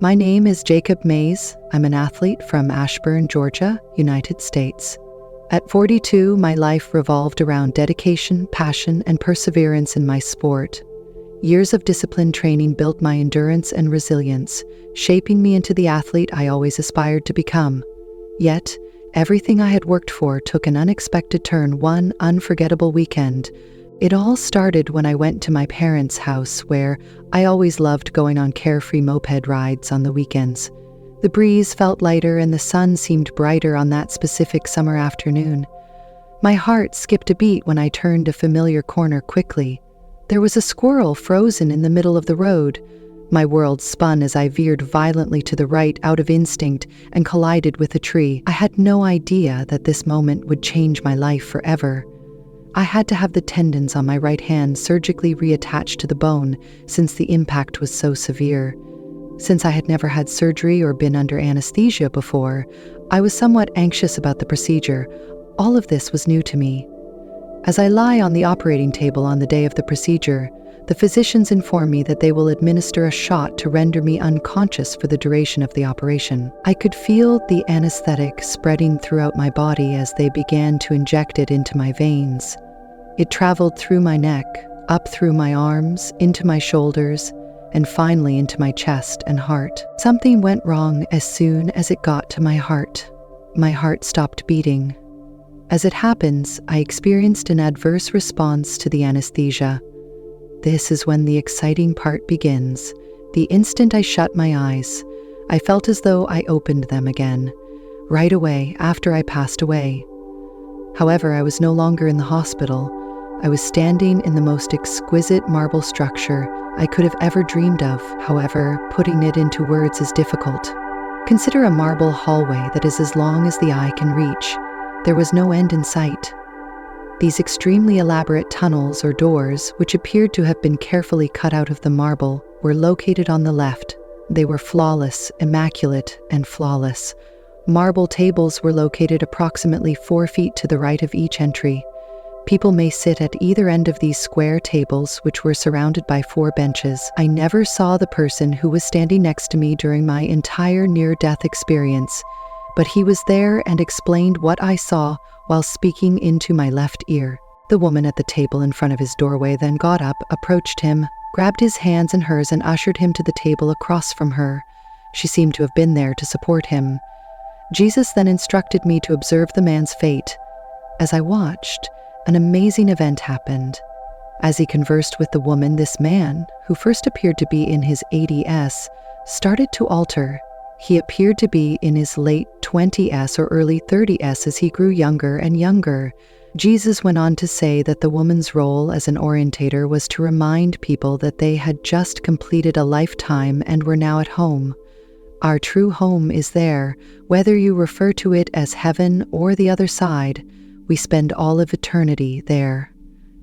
My name is Jacob Mays. I'm an athlete from Ashburn, Georgia, United States. At 42, my life revolved around dedication, passion, and perseverance in my sport. Years of disciplined training built my endurance and resilience, shaping me into the athlete I always aspired to become. Yet, everything I had worked for took an unexpected turn one unforgettable weekend. It all started when I went to my parents' house, where I always loved going on carefree moped rides on the weekends. The breeze felt lighter and the sun seemed brighter on that specific summer afternoon. My heart skipped a beat when I turned a familiar corner quickly. There was a squirrel frozen in the middle of the road. My world spun as I veered violently to the right out of instinct and collided with a tree. I had no idea that this moment would change my life forever. I had to have the tendons on my right hand surgically reattached to the bone since the impact was so severe. Since I had never had surgery or been under anesthesia before, I was somewhat anxious about the procedure. All of this was new to me. As I lie on the operating table on the day of the procedure, the physicians inform me that they will administer a shot to render me unconscious for the duration of the operation. I could feel the anesthetic spreading throughout my body as they began to inject it into my veins. It traveled through my neck, up through my arms, into my shoulders, and finally into my chest and heart. Something went wrong as soon as it got to my heart. My heart stopped beating. As it happens, I experienced an adverse response to the anesthesia. This is when the exciting part begins. The instant I shut my eyes, I felt as though I opened them again, right away after I passed away. However, I was no longer in the hospital. I was standing in the most exquisite marble structure I could have ever dreamed of. However, putting it into words is difficult. Consider a marble hallway that is as long as the eye can reach. There was no end in sight. These extremely elaborate tunnels or doors, which appeared to have been carefully cut out of the marble, were located on the left. They were flawless, immaculate, and flawless. Marble tables were located approximately 4 feet to the right of each entry. People may sit at either end of these square tables, which were surrounded by 4 benches. I never saw the person who was standing next to me during my entire near-death experience, but he was there and explained what I saw while speaking into my left ear. The woman at the table in front of his doorway then got up, approached him, grabbed his hands in hers and ushered him to the table across from her. She seemed to have been there to support him. Jesus then instructed me to observe the man's fate. As I watched, an amazing event happened. As he conversed with the woman, this man, who first appeared to be in his 80s, started to alter. He appeared to be in his late 20s or early 30s as he grew younger and younger. Jesus went on to say that the woman's role as an orientator was to remind people that they had just completed a lifetime and were now at home. Our true home is there, whether you refer to it as heaven or the other side. We spend all of eternity there.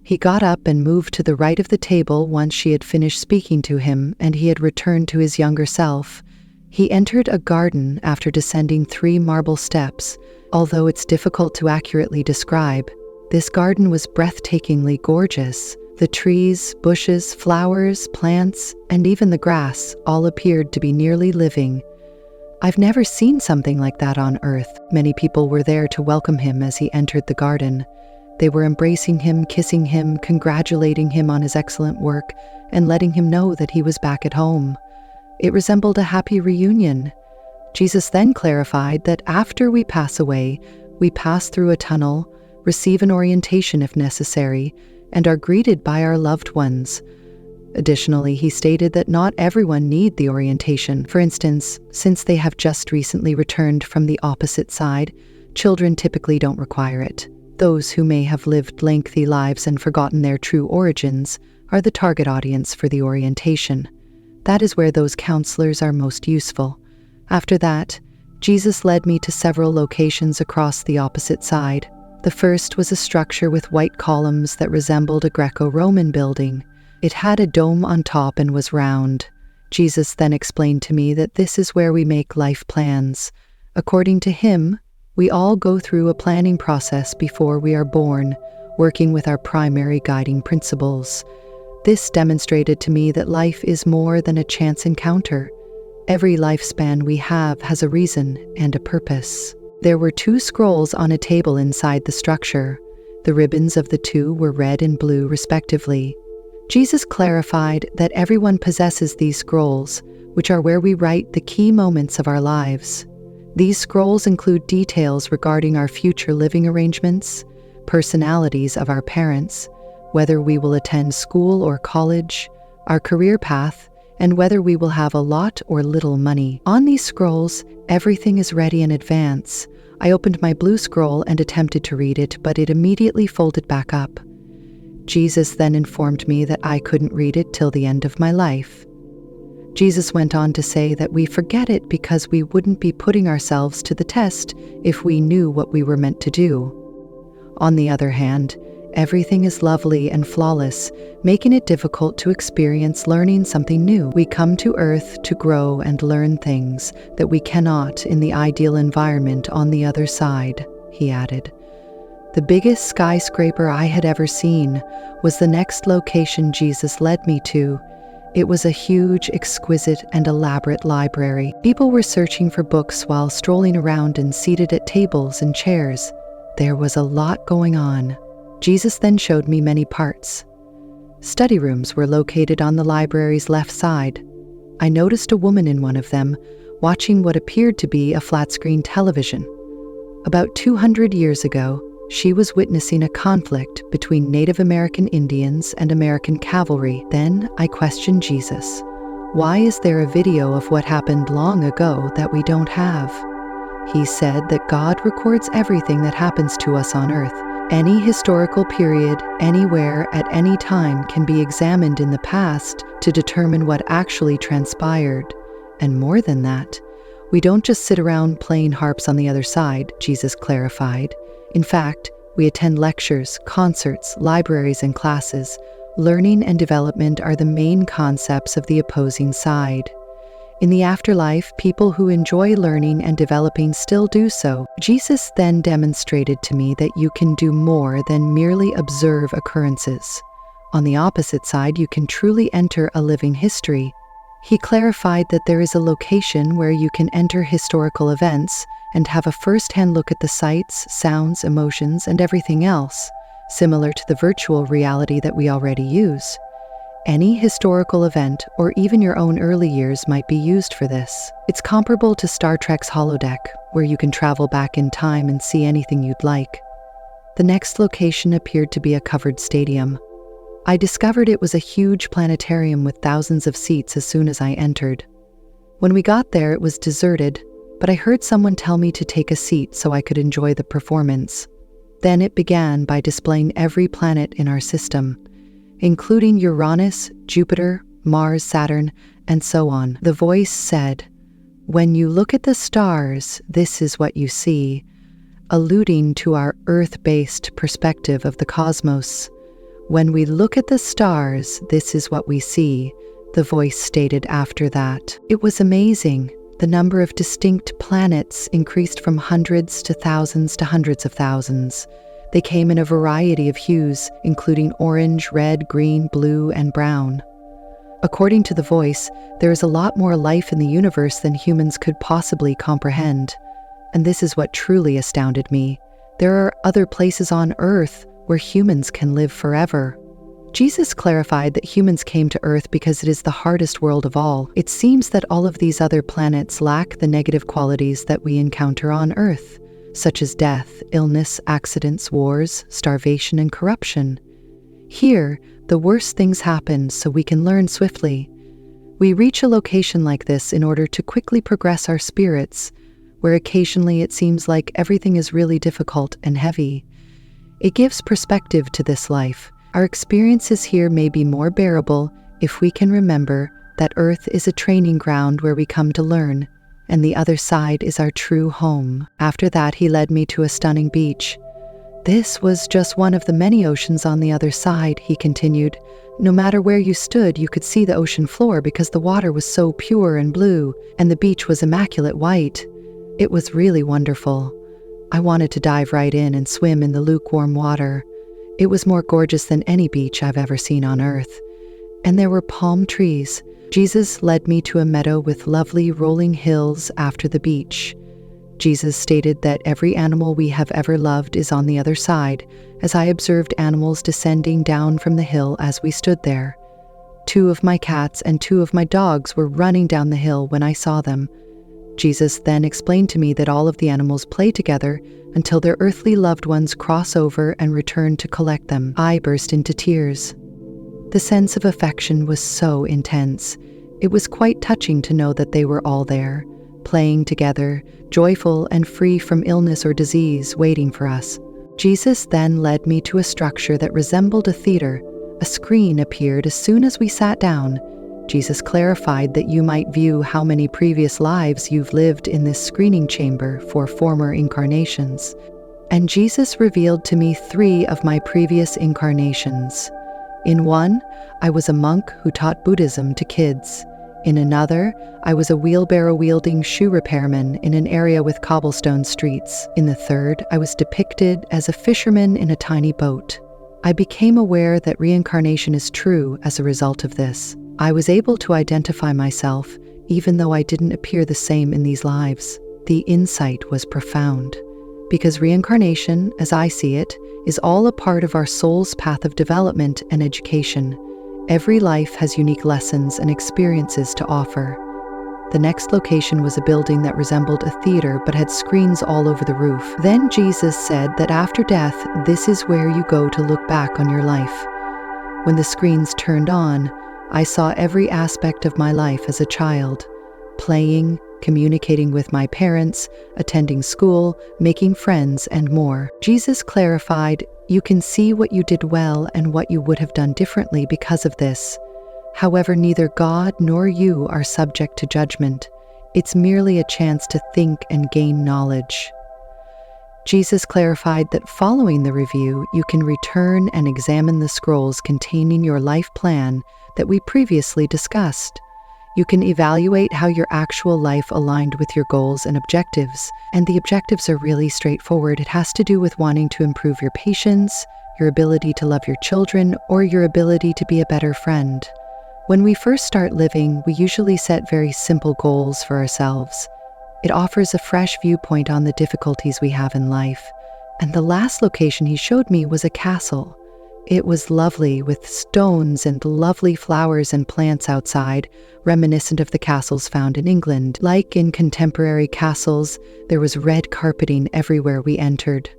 He got up and moved to the right of the table once she had finished speaking to him and he had returned to his younger self. He entered a garden after descending 3 marble steps. Although it's difficult to accurately describe, this garden was breathtakingly gorgeous. The trees, bushes, flowers, plants, and even the grass all appeared to be nearly living. I've never seen something like that on Earth. Many people were there to welcome him as he entered the garden. They were embracing him, kissing him, congratulating him on his excellent work, and letting him know that he was back at home. It resembled a happy reunion. Jesus then clarified that after we pass away, we pass through a tunnel, receive an orientation if necessary, and are greeted by our loved ones. Additionally, he stated that not everyone needs the orientation. For instance, since they have just recently returned from the opposite side, children typically don't require it. Those who may have lived lengthy lives and forgotten their true origins are the target audience for the orientation. That is where those counselors are most useful. After that, Jesus led me to several locations across the opposite side. The first was a structure with white columns that resembled a Greco-Roman building. It had a dome on top and was round. Jesus then explained to me that this is where we make life plans. According to him, we all go through a planning process before we are born, working with our primary guiding principles. This demonstrated to me that life is more than a chance encounter. Every lifespan we have has a reason and a purpose. There were 2 scrolls on a table inside the structure. The ribbons of the 2 were red and blue, respectively. Jesus clarified that everyone possesses these scrolls, which are where we write the key moments of our lives. These scrolls include details regarding our future living arrangements, personalities of our parents, whether we will attend school or college, our career path, and whether we will have a lot or little money. On these scrolls, everything is ready in advance. I opened my blue scroll and attempted to read it, but it immediately folded back up. Jesus then informed me that I couldn't read it till the end of my life. Jesus went on to say that we forget it because we wouldn't be putting ourselves to the test if we knew what we were meant to do. On the other hand, everything is lovely and flawless, making it difficult to experience learning something new. We come to Earth to grow and learn things that we cannot in the ideal environment on the other side, he added. The biggest skyscraper I had ever seen was the next location Jesus led me to. It was a huge, exquisite, and elaborate library. People were searching for books while strolling around and seated at tables and chairs. There was a lot going on. Jesus then showed me many parts. Study rooms were located on the library's left side. I noticed a woman in one of them, watching what appeared to be a flat-screen television. About 200 years ago, she was witnessing a conflict between Native American Indians and American cavalry. Then I questioned Jesus. Why is there a video of what happened long ago that we don't have? He said that God records everything that happens to us on earth. Any historical period, anywhere, at any time can be examined in the past to determine what actually transpired. And more than that, we don't just sit around playing harps on the other side, Jesus clarified. In fact, we attend lectures, concerts, libraries, and classes. Learning and development are the main concepts of the opposing side. In the afterlife, people who enjoy learning and developing still do so. Jesus then demonstrated to me that you can do more than merely observe occurrences. On the opposite side, you can truly enter a living history. He clarified that there is a location where you can enter historical events and have a first-hand look at the sights, sounds, emotions, and everything else, similar to the virtual reality that we already use. Any historical event, or even your own early years, might be used for this. It's comparable to Star Trek's holodeck, where you can travel back in time and see anything you'd like. The next location appeared to be a covered stadium. I discovered it was a huge planetarium with thousands of seats as soon as I entered. When we got there, it was deserted, but I heard someone tell me to take a seat so I could enjoy the performance. Then it began by displaying every planet in our system, including Uranus, Jupiter, Mars, Saturn, and so on. The voice said, "When you look at the stars, this is what you see," alluding to our Earth-based perspective of the cosmos. "When we look at the stars, this is what we see," the voice stated after that. It was amazing. The number of distinct planets increased from hundreds to thousands to hundreds of thousands. They came in a variety of hues, including orange, red, green, blue, and brown. According to the voice, there is a lot more life in the universe than humans could possibly comprehend. And this is what truly astounded me. There are other places on Earth where humans can live forever. Jesus clarified that humans came to Earth because it is the hardest world of all. It seems that all of these other planets lack the negative qualities that we encounter on Earth, such as death, illness, accidents, wars, starvation, and corruption. Here, the worst things happen so we can learn swiftly. We reach a location like this in order to quickly progress our spirits, where occasionally it seems like everything is really difficult and heavy. It gives perspective to this life. Our experiences here may be more bearable if we can remember that Earth is a training ground where we come to learn, and the other side is our true home. After that, he led me to a stunning beach. This was just one of the many oceans on the other side, he continued. No matter where you stood, you could see the ocean floor because the water was so pure and blue, and the beach was immaculate white. It was really wonderful. I wanted to dive right in and swim in the lukewarm water. It was more gorgeous than any beach I've ever seen on Earth. And there were palm trees, Jesus led me to a meadow with lovely rolling hills after the beach. Jesus stated that every animal we have ever loved is on the other side, as I observed animals descending down from the hill as we stood there. 2 of my cats and 2 of my dogs were running down the hill when I saw them. Jesus then explained to me that all of the animals play together until their earthly loved ones cross over and return to collect them. I burst into tears. The sense of affection was so intense. It was quite touching to know that they were all there, playing together, joyful and free from illness or disease, waiting for us. Jesus then led me to a structure that resembled a theater. A screen appeared as soon as we sat down. Jesus clarified that you might view how many previous lives you've lived in this screening chamber for former incarnations. And Jesus revealed to me 3 of my previous incarnations. In one, I was a monk who taught Buddhism to kids. In another, I was a wheelbarrow-wielding shoe repairman in an area with cobblestone streets. In the third, I was depicted as a fisherman in a tiny boat. I became aware that reincarnation is true as a result of this. I was able to identify myself, even though I didn't appear the same in these lives. The insight was profound. Because reincarnation, as I see it, is all a part of our soul's path of development and education. Every life has unique lessons and experiences to offer. The next location was a building that resembled a theater but had screens all over the roof. Then Jesus said that after death, this is where you go to look back on your life. When the screens turned on, I saw every aspect of my life as a child, playing, communicating with my parents, attending school, making friends, and more. Jesus clarified, you can see what you did well and what you would have done differently because of this. However, neither God nor you are subject to judgment. It's merely a chance to think and gain knowledge. Jesus clarified that following the review, you can return and examine the scrolls containing your life plan that we previously discussed. You can evaluate how your actual life aligned with your goals and objectives, and the objectives are really straightforward. It has to do with wanting to improve your patience, your ability to love your children, or your ability to be a better friend. When we first start living, we usually set very simple goals for ourselves. It offers a fresh viewpoint on the difficulties we have in life. And the last location he showed me was a castle. It was lovely, with stones and lovely flowers and plants outside, reminiscent of the castles found in England. Like in contemporary castles, there was red carpeting everywhere we entered.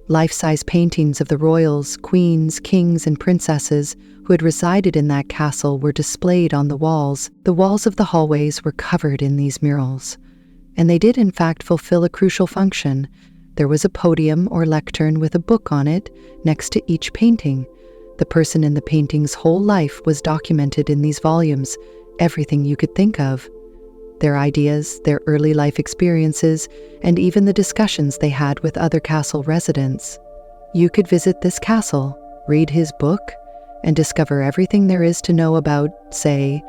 Life-size paintings of the royals, queens, kings, and princesses who had resided in that castle were displayed on the walls. The walls of the hallways were covered in these murals. And they did in fact fulfill a crucial function. There was a podium or lectern with a book on it next to each painting. The person in the painting's whole life was documented in these volumes, everything you could think of. Their ideas, their early life experiences, and even the discussions they had with other castle residents. You could visit this castle, read his book, and discover everything there is to know about, say,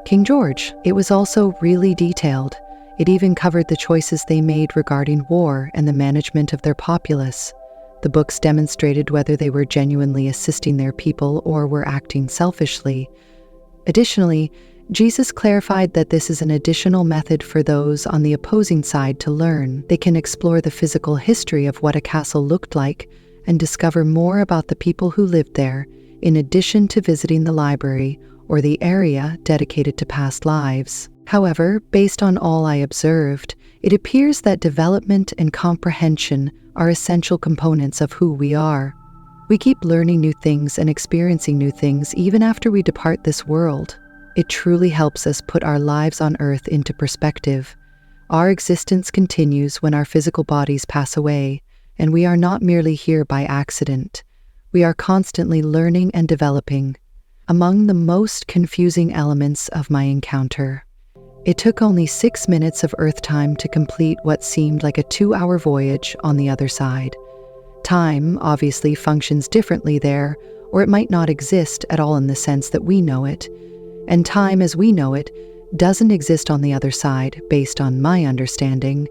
King George. It was also really detailed. It even covered the choices they made regarding war and the management of their populace. The books demonstrated whether they were genuinely assisting their people or were acting selfishly. Additionally, Jesus clarified that this is an additional method for those on the opposing side to learn. They can explore the physical history of what a castle looked like and discover more about the people who lived there, in addition to visiting the library or the area dedicated to past lives. However, based on all I observed, it appears that development and comprehension are essential components of who we are. We keep learning new things and experiencing new things even after we depart this world. It truly helps us put our lives on earth into perspective. Our existence continues when our physical bodies pass away, and we are not merely here by accident. We are constantly learning and developing. Among the most confusing elements of my encounter, it took only 6 minutes of Earth time to complete what seemed like a 2-hour voyage on the other side. Time obviously functions differently there, or it might not exist at all in the sense that we know it. And time as we know it doesn't exist on the other side, based on my understanding.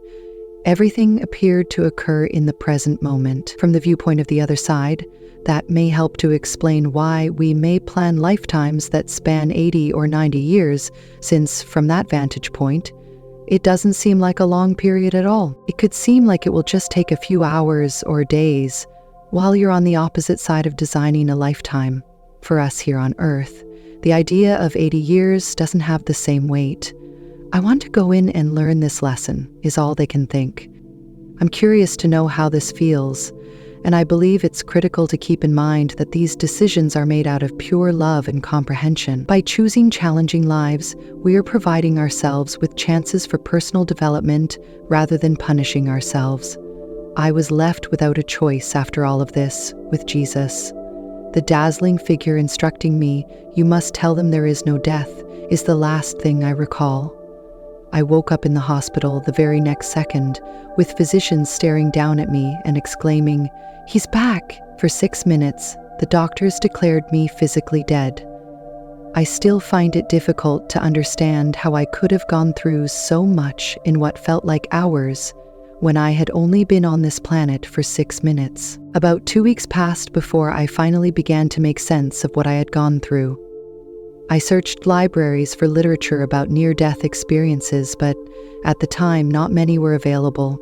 Everything appeared to occur in the present moment. From the viewpoint of the other side, that may help to explain why we may plan lifetimes that span 80 or 90 years, since from that vantage point, it doesn't seem like a long period at all. It could seem like it will just take a few hours or days, while you're on the opposite side of designing a lifetime. For us here on Earth, the idea of 80 years doesn't have the same weight. I want to go in and learn this lesson, is all they can think. I'm curious to know how this feels, and I believe it's critical to keep in mind that these decisions are made out of pure love and comprehension. By choosing challenging lives, we are providing ourselves with chances for personal development rather than punishing ourselves. I was left without a choice after all of this, with Jesus. The dazzling figure instructing me, "You must tell them there is no death," is the last thing I recall. I woke up in the hospital the very next second, with physicians staring down at me and exclaiming, "He's back!" For 6 minutes, the doctors declared me physically dead. I still find it difficult to understand how I could have gone through so much in what felt like hours when I had only been on this planet for 6 minutes. About 2 weeks passed before I finally began to make sense of what I had gone through. I searched libraries for literature about near-death experiences, but at the time, not many were available.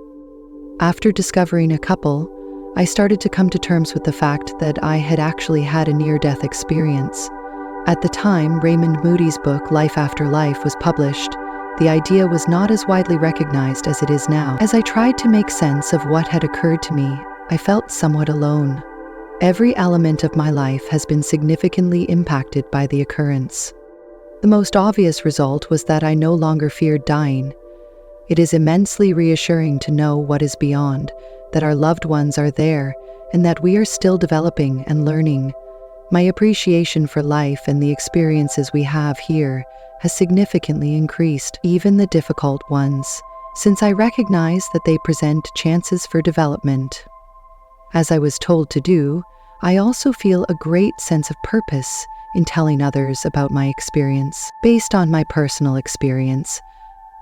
After discovering a couple, I started to come to terms with the fact that I had actually had a near-death experience. At the time, Raymond Moody's book, Life After Life, was published. The idea was not as widely recognized as it is now. As I tried to make sense of what had occurred to me, I felt somewhat alone. Every element of my life has been significantly impacted by the occurrence. The most obvious result was that I no longer feared dying. It is immensely reassuring to know what is beyond, that our loved ones are there, and that we are still developing and learning. My appreciation for life and the experiences we have here has significantly increased, even the difficult ones, since I recognize that they present chances for development. As I was told to do, I also feel a great sense of purpose in telling others about my experience. Based on my personal experience,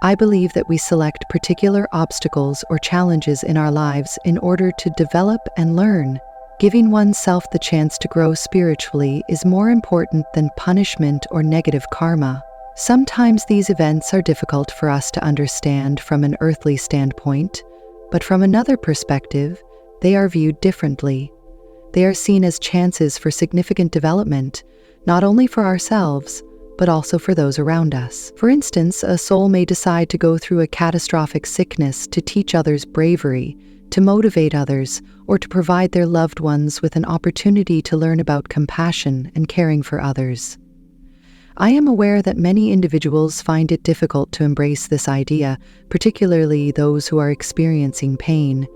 I believe that we select particular obstacles or challenges in our lives in order to develop and learn. Giving oneself the chance to grow spiritually is more important than punishment or negative karma. Sometimes these events are difficult for us to understand from an earthly standpoint, but from another perspective, they are viewed differently. They are seen as chances for significant development, not only for ourselves, but also for those around us. For instance, a soul may decide to go through a catastrophic sickness to teach others bravery, to motivate others, or to provide their loved ones with an opportunity to learn about compassion and caring for others. I am aware that many individuals find it difficult to embrace this idea, particularly those who are experiencing pain.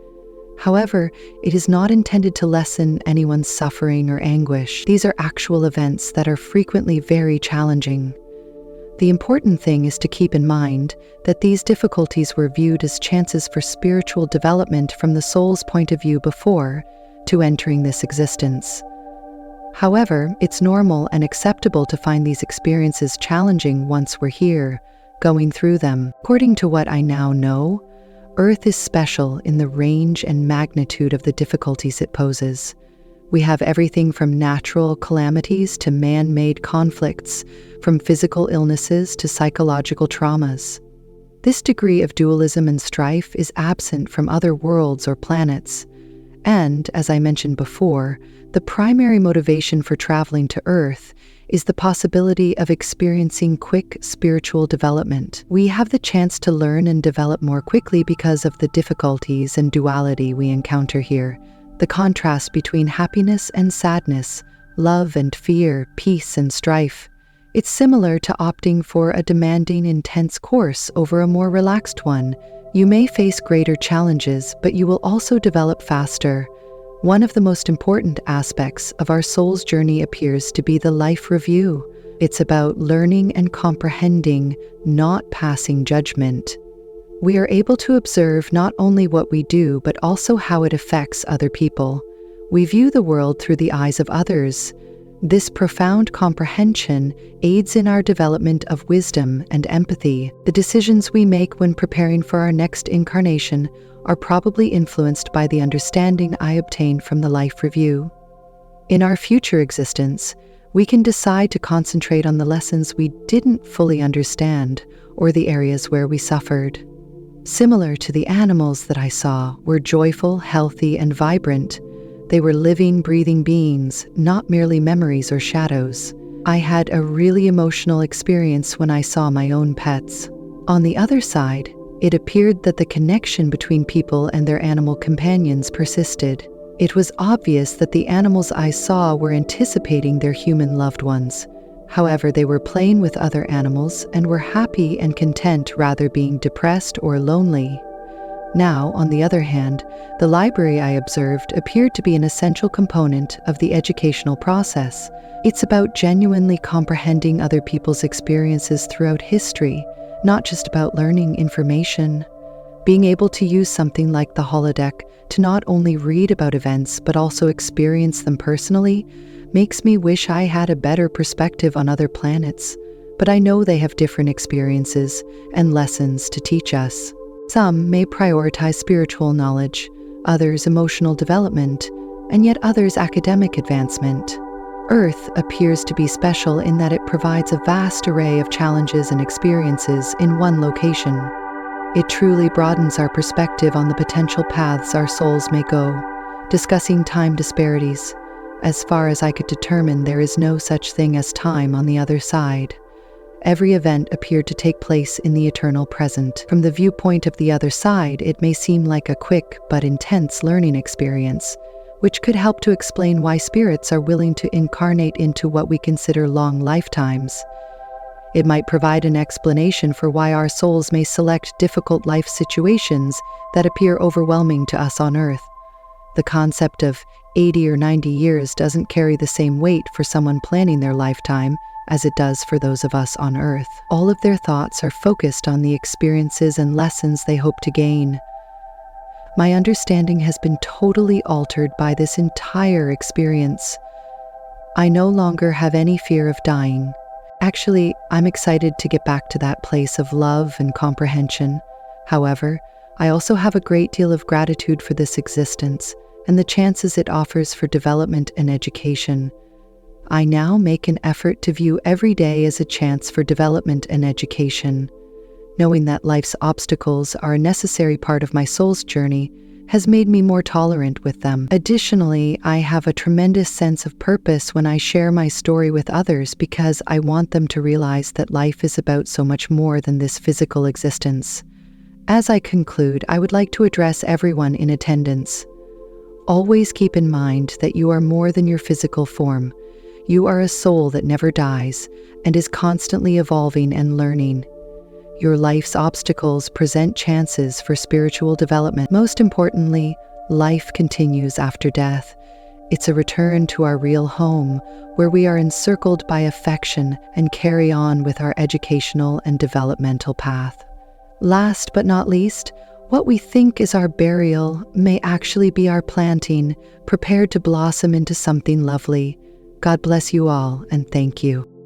However, it is not intended to lessen anyone's suffering or anguish. These are actual events that are frequently very challenging. The important thing is to keep in mind that these difficulties were viewed as chances for spiritual development from the soul's point of view before to entering this existence. However, it's normal and acceptable to find these experiences challenging once we're here, going through them. According to what I now know, Earth is special in the range and magnitude of the difficulties it poses. We have everything from natural calamities to man-made conflicts, from physical illnesses to psychological traumas. This degree of dualism and strife is absent from other worlds or planets. And, as I mentioned before, the primary motivation for traveling to Earth is the possibility of experiencing quick spiritual development. We have the chance to learn and develop more quickly because of the difficulties and duality we encounter here. The contrast between happiness and sadness, love and fear, peace and strife. It's similar to opting for a demanding, intense course over a more relaxed one. You may face greater challenges, but you will also develop faster. One of the most important aspects of our soul's journey appears to be the life review. It's about learning and comprehending, not passing judgment. We are able to observe not only what we do, but also how it affects other people. We view the world through the eyes of others. This profound comprehension aids in our development of wisdom and empathy. The decisions we make when preparing for our next incarnation are probably influenced by the understanding I obtained from the life review. In our future existence, we can decide to concentrate on the lessons we didn't fully understand or the areas where we suffered. Similar to the animals that I saw were joyful, healthy, and vibrant. They were living, breathing beings, not merely memories or shadows. I had a really emotional experience when I saw my own pets. On the other side, it appeared that the connection between people and their animal companions persisted. It was obvious that the animals I saw were anticipating their human loved ones. However, they were playing with other animals and were happy and content rather being depressed or lonely. Now, on the other hand, the library I observed appeared to be an essential component of the educational process. It's about genuinely comprehending other people's experiences throughout history, not just about learning information. Being able to use something like the holodeck to not only read about events but also experience them personally makes me wish I had a better perspective on other planets. But I know they have different experiences and lessons to teach us. Some may prioritize spiritual knowledge, others emotional development, and yet others academic advancement. Earth appears to be special in that it provides a vast array of challenges and experiences in one location. It truly broadens our perspective on the potential paths our souls may go, discussing time disparities. As far as I could determine, there is no such thing as time on the other side. Every event appeared to take place in the eternal present. From the viewpoint of the other side, it may seem like a quick but intense learning experience, which could help to explain why spirits are willing to incarnate into what we consider long lifetimes. It might provide an explanation for why our souls may select difficult life situations that appear overwhelming to us on Earth. The concept of 80 or 90 years doesn't carry the same weight for someone planning their lifetime as it does for those of us on Earth. All of their thoughts are focused on the experiences and lessons they hope to gain. My understanding has been totally altered by this entire experience. I no longer have any fear of dying. Actually, I'm excited to get back to that place of love and comprehension. However, I also have a great deal of gratitude for this existence and the chances it offers for development and education. I now make an effort to view every day as a chance for development and education. Knowing that life's obstacles are a necessary part of my soul's journey has made me more tolerant with them. Additionally, I have a tremendous sense of purpose when I share my story with others because I want them to realize that life is about so much more than this physical existence. As I conclude, I would like to address everyone in attendance. Always keep in mind that you are more than your physical form. You are a soul that never dies and is constantly evolving and learning. Your life's obstacles present chances for spiritual development. Most importantly, life continues after death. It's a return to our real home, where we are encircled by affection and carry on with our educational and developmental path. Last but not least, what we think is our burial may actually be our planting, prepared to blossom into something lovely. God bless you all, and thank you.